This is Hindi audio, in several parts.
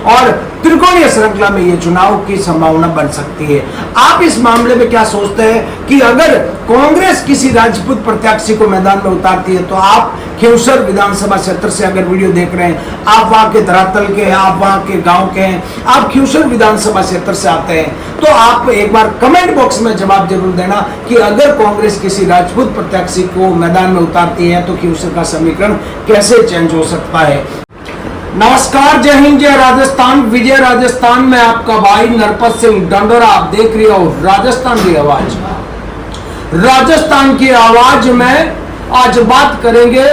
और त्रिकोणीय श्रृंखला में ये चुनाव की संभावना बन सकती है। आप इस मामले में क्या सोचते हैं कि अगर कांग्रेस किसी राजपूत प्रत्याशी को मैदान में उतारती है तो आप खिवसर विधानसभा क्षेत्र से अगर वीडियो देख रहे हैं, आप वहां के धरातल के, आप वहां के गांव के हैं, आप खिवसर विधानसभा क्षेत्र से आते हैं, तो आप एक बार कमेंट बॉक्स में जवाब जरूर देना कि अगर कांग्रेस किसी राजपूत प्रत्याशी को मैदान में उतारती है तो खिवसर का समीकरण कैसे चेंज हो सकता है। नमस्कार, जय हिंद, जय राजस्थान, विजय राजस्थान में आपका भाई नरपत सिंह डंडोरा। आप देख रहे हो राजस्थान की आवाज। राजस्थान की आवाज में आज बात करेंगे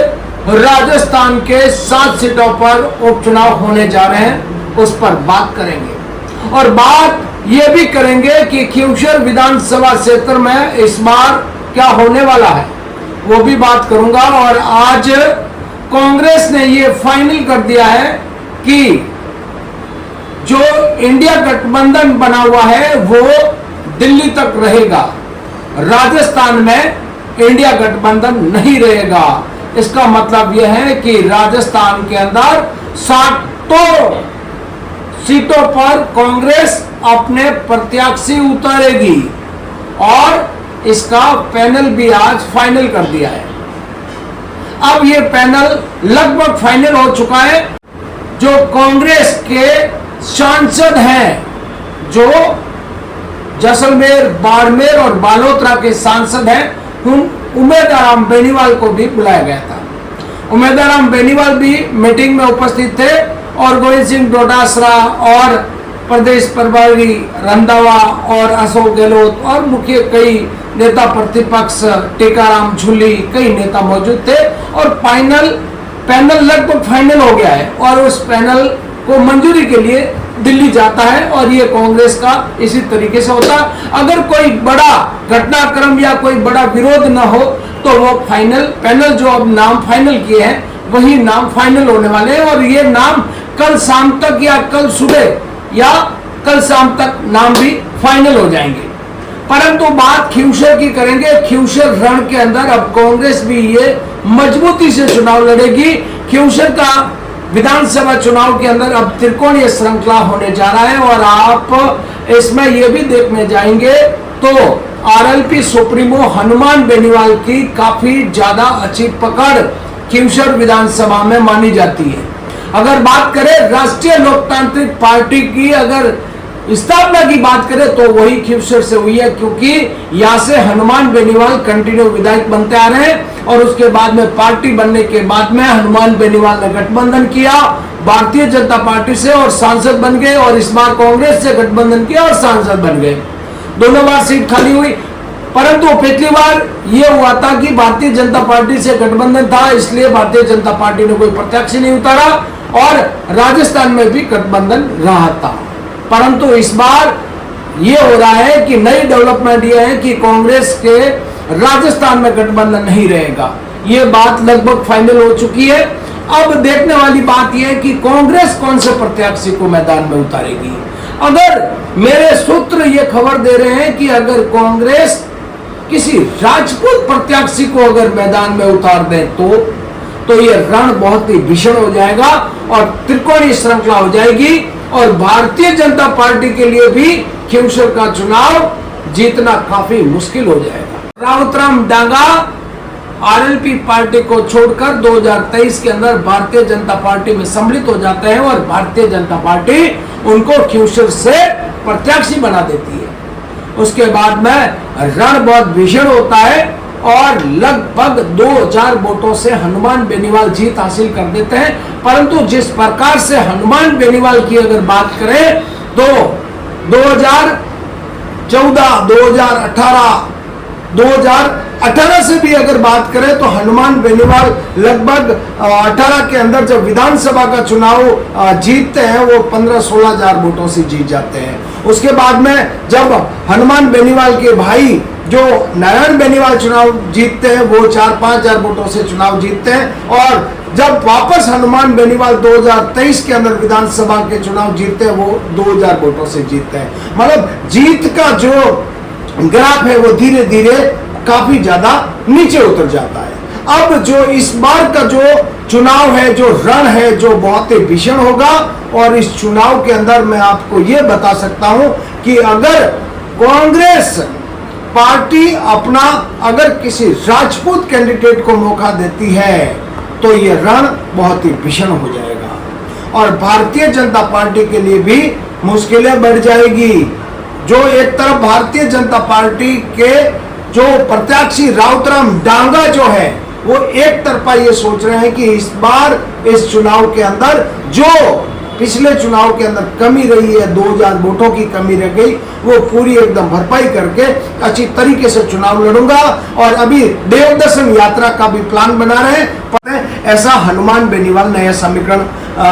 राजस्थान के 7 सीटों पर उपचुनाव होने जा रहे हैं, उस पर बात करेंगे और बात यह भी करेंगे कि खिवसर विधानसभा क्षेत्र में इस बार क्या होने वाला है, वो भी बात करूंगा। और आज कांग्रेस ने ये फाइनल कर दिया है कि जो इंडिया गठबंधन बना हुआ है वो दिल्ली तक रहेगा, राजस्थान में इंडिया गठबंधन नहीं रहेगा। इसका मतलब यह है कि राजस्थान के अंदर 60 सीटों पर कांग्रेस अपने प्रत्याशी उतारेगी और इसका पैनल भी आज फाइनल कर दिया है। अब ये पैनल लगभग फाइनल हो चुका है। जो कांग्रेस के सांसद हैं, जो जैसलमेर, बाड़मेर और बालोतरा के सांसद हैं, उमेदराम बेनीवाल को भी बुलाया गया था। उमेदराम बेनीवाल भी मीटिंग में उपस्थित थे और गोविंद सिंह डोटासरा और प्रदेश प्रभारी रंधावा और अशोक गहलोत और मुख्य कई नेता प्रतिपक्ष टीकाराम झूली, कई नेता मौजूद थे और पैनल लगभग फाइनल हो गया है और उस पैनल को मंजूरी के लिए दिल्ली जाता है और ये कांग्रेस का इसी तरीके से होता है। अगर कोई बड़ा घटनाक्रम या कोई बड़ा विरोध न हो तो वो पैनल जो अब नाम फाइनल किए हैं वही नाम फाइनल होने वाले हैं और ये नाम कल शाम तक या कल सुबह या कल शाम तक नाम भी फाइनल हो जाएंगे। परंतु बात खिवसर की करेंगे। खिवसर रण के अंदर अब कांग्रेस भी ये मजबूती से चुनाव लड़ेगी। खिवसर का विधानसभा चुनाव के अंदर अब त्रिकोणीय श्रृंखला होने जा रहा है और आप इसमें यह भी देखने जाएंगे तो आरएलपी सुप्रीमो हनुमान बेनीवाल की काफी ज्यादा अच्छी पकड़ खिवसर विधानसभा में मानी जाती है। अगर बात करें राष्ट्रीय लोकतांत्रिक पार्टी की, अगर स्थापना की बात करें तो वही खिवसर से हुई है, क्योंकि यहां से हनुमान बेनीवाल कंटिन्यू विधायक बनते आ रहे हैं और उसके बाद में पार्टी बनने के बाद में हनुमान बेनीवाल ने गठबंधन किया भारतीय जनता पार्टी से और सांसद बन गए और इस बार कांग्रेस से गठबंधन किया और सांसद बन गए। दोनों बार सीट खाली हुई, परंतु पिछली बार यह हुआ था कि भारतीय जनता पार्टी से गठबंधन था, इसलिए भारतीय जनता पार्टी ने कोई प्रत्याशी नहीं उतारा और राजस्थान में भी गठबंधन रहा था। परंतु इस बार यह हो रहा है कि नई डेवलपमेंट यह है कि कांग्रेस के राजस्थान में गठबंधन नहीं रहेगा। यह बात लगभग फाइनल हो चुकी है। अब देखने वाली बात यह है कि कांग्रेस कौन से प्रत्याशी को मैदान में उतारेगी। अगर मेरे सूत्र ये खबर दे रहे हैं कि अगर कांग्रेस किसी राजपूत प्रत्याशी को अगर मैदान में उतार दे तो यह रण बहुत ही भीषण हो जाएगा और त्रिकोणीय श्रृंखला हो जाएगी और भारतीय जनता पार्टी के लिए भी खिवसर का चुनाव जीतना काफी मुश्किल हो जाएगा। राउतराम डांगा आरएलपी पार्टी को छोड़कर 2023 के अंदर भारतीय जनता पार्टी में सम्मिलित हो जाते हैं और भारतीय जनता पार्टी उनको खिवसर से प्रत्याशी बना देती है। उसके बाद में रण बहुत भीषण होता है और लगभग 2000 वोटों से हनुमान बेनीवाल जीत हासिल कर देते हैं। परंतु जिस प्रकार से हनुमान बेनीवाल की अगर बात करें तो 2014, 2018, 2018 से भी अगर बात करें तो हनुमान बेनीवाल लगभग 18 के अंदर जब विधानसभा का चुनाव जीतते हैं वो 15-16 हजार वोटों से जीत जाते हैं। उसके बाद में जब हनुमान बेनीवाल के भाई जो नारायण बेनीवाल चुनाव जीतते हैं वो 4-5 हजार वोटों से चुनाव जीतते हैं और जब वापस हनुमान बेनीवाल 2023 के अंदर विधानसभा के चुनाव जीतते हैं वो 2000 वोटों से जीतते हैं। मतलब जीत का जो ग्राफ है वो धीरे धीरे काफी ज्यादा नीचे उतर जाता है। अब जो इस बार का जो चुनाव है, जो रण है, जो बहुत ही भीषण होगा। और इस चुनाव के अंदर मैं आपको यह बता सकता हूं कि अगर कांग्रेस पार्टी अपना अगर किसी राजपूत कैंडिडेट को मौका देती है तो यह रण बहुत ही भीषण हो जाएगा और भारतीय जनता पार्टी के लिए भी मुश्किलें बढ़ जाएगी। जो एक तरफ भारतीय जनता पार्टी के जो प्रत्याशी राउतराम डांगा जो है वो एक तरफा ये सोच रहे हैं कि इस बार इस चुनाव के अंदर जो पिछले चुनाव के अंदर कमी रही है, 2000 वोटों की कमी रह गई, वो पूरी एकदम भरपाई करके अच्छी तरीके से चुनाव लड़ूंगा। और अभी देव दर्शन यात्रा का भी प्लान बना रहे हैं। ऐसा हनुमान बेनीवाल नया समीकरण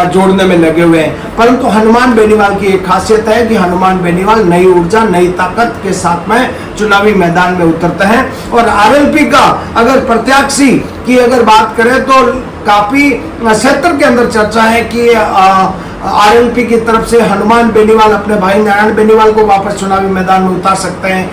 जोड़ने में लगे हुए हैं। परंतु हनुमान बेनीवाल की एक खासियत है कि हनुमान बेनीवाल नई ऊर्जा, नई ताकत के साथ में चुनावी मैदान में उतरते हैं। और आरएलपी का अगर प्रत्याशी की अगर बात करें तो काफी क्षेत्र के अंदर चर्चा है कि आरएलपी की तरफ से हनुमान बेनीवाल अपने भाई नारायण बेनीवाल को वापस चुनावी मैदान में उतार सकते हैं।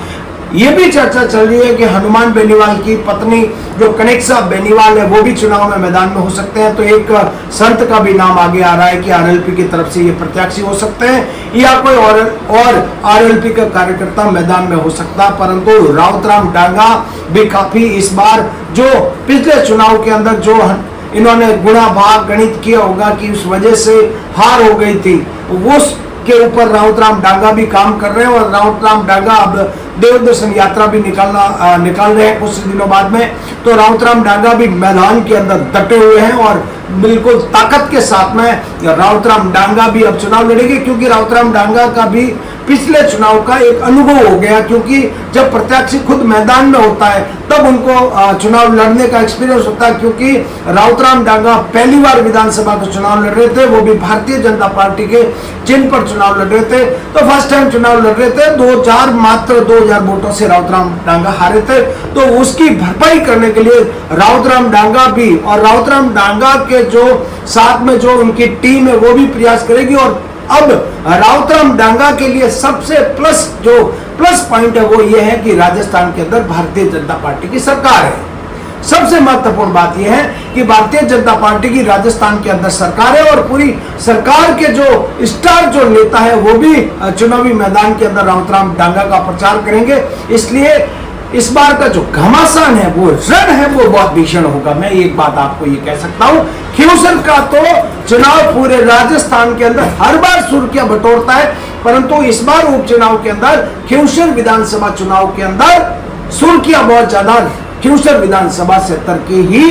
ये भी चर्चा चल रही है कि हनुमान बेनीवाल की पत्नी जो कनेक्सा बेनीवाल है वो भी चुनाव में मैदान में हो सकते हैं। तो एक संत का भी नाम आगे आ रहा है कि आरएलपी की तरफ से ये प्रत्याशी हो सकते हैं या कोई और आरएलपी का कार्यकर्ता मैदान में हो सकता। परंतु राउतराम डांगा भी काफी इस बार जो पिछले चुनाव के अंदर जो इन्होंने गुणा भाग गणित किया होगा कि उस वजह से हार हो गई थी, उसके ऊपर राउतराम डांगा भी काम कर रहे हैं। और राउतराम डांगा अब देव दर्शन यात्रा भी निकाल रहे हैं कुछ दिनों बाद में। तो राउतराम डांगा भी मैदान के अंदर डटे हुए हैं और बिल्कुल ताकत के साथ में राउतराम डांगा भी अब चुनाव लड़ेंगे, क्योंकि राउतराम डांगा का भी पिछले चुनाव का एक अनुभव हो गया। क्योंकि जब प्रत्याशी खुद मैदान में होता है तब उनको चुनाव लड़ने का एक्सपीरियंस होता है। क्योंकि राउतराम डांगा पहली बार विधानसभा का चुनाव लड़ रहे थे, वो भी भारतीय जनता पार्टी के चिन्ह पर चुनाव लड़ रहे थे। तो फर्स्ट टाइम चुनाव लड़ रहे थे, मात्र 2000 वोटों से राउतराम डांगा हारे थे। तो उसकी भरपाई करने के लिए राउतराम डांगा भी और राउतराम डांगा के जो साथ में जो उनकी टीम है वो भी प्रयास करेगी। और अब राउतराम डांगा के लिए सबसे प्लस पॉइंट है वो ये है कि राजस्थान के अंदर भारतीय जनता पार्टी की सरकार है। सबसे महत्वपूर्ण बात यह है कि भारतीय जनता पार्टी की राजस्थान के अंदर सरकार है और पूरी सरकार के जो स्टार जो नेता है वो भी चुनावी मैदान के अंदर राउतराम डांगा का प्रचार करेंगे। इसलिए इस बार का जो घमासान है वो रण है वो बहुत भीषण होगा। मैं एक बात आपको ये कह सकता हूं, खींवसर का तो चुनाव पूरे राजस्थान के अंदर हर बार सुर्खियां बटोरता है, परंतु इस बार उपचुनाव के अंदर खींवसर विधानसभा चुनाव के अंदर सुर्खियां बहुत ज्यादा खींवसर विधानसभा क्षेत्र की ही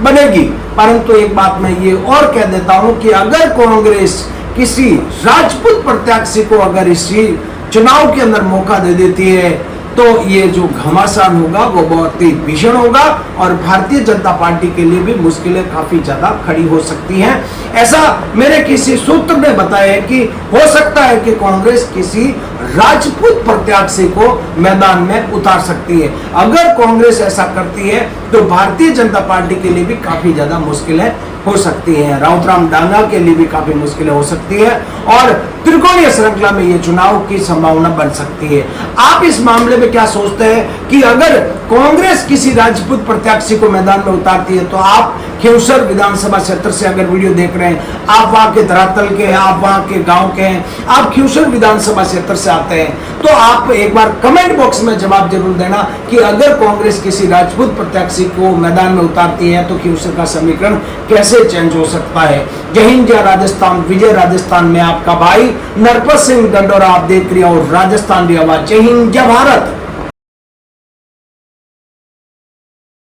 बनेगी। परंतु एक बात मैं ये और कह देता हूं कि अगर कांग्रेस किसी राजपूत प्रत्याशी को अगर इसी चुनाव के अंदर मौका दे देती है तो ये जो घमासान होगा वो बहुत ही भीषण होगा और भारतीय जनता पार्टी के लिए भी मुश्किलें काफी ज्यादा खड़ी हो सकती हैं। ऐसा मेरे किसी सूत्र ने बताया है कि हो सकता है कि कांग्रेस किसी राजपूत प्रत्याशी को मैदान में उतार सकती है। अगर कांग्रेस ऐसा करती है तो भारतीय जनता पार्टी के लिए भी काफी ज्यादा मुश्किलें हो सकती हैं, राउतराम डांगा के लिए भी काफी मुश्किलें हो सकती है और त्रिकोणीय श्रृंखला में ये चुनाव की संभावना बन सकती है। आप इस मामले में क्या सोचते हैं कि अगर कांग्रेस किसी राजपूत प्रत्याशी को मैदान में उतारती है तो आप खींवसर विधानसभा क्षेत्र से अगर वीडियो देख रहे हैं, आप वहां के धरातल के हैं, आप वहां के गांव के हैं, आप खींवसर विधानसभा क्षेत्र से आते हैं, तो आप एक बार कमेंट बॉक्स में जवाब जरूर देना कि अगर कांग्रेस किसी राजपूत प्रत्याशी को मैदान में उतारती है तो खींवसर का समीकरण कैसे चेंज हो सकता है। जय हिंद, जय राजस्थान, विजय राजस्थान में आपका भाई नरपत सिंह डंडोरा आप देख रहे हो राजस्थान की आवाज। जय हिंद, जय भारत।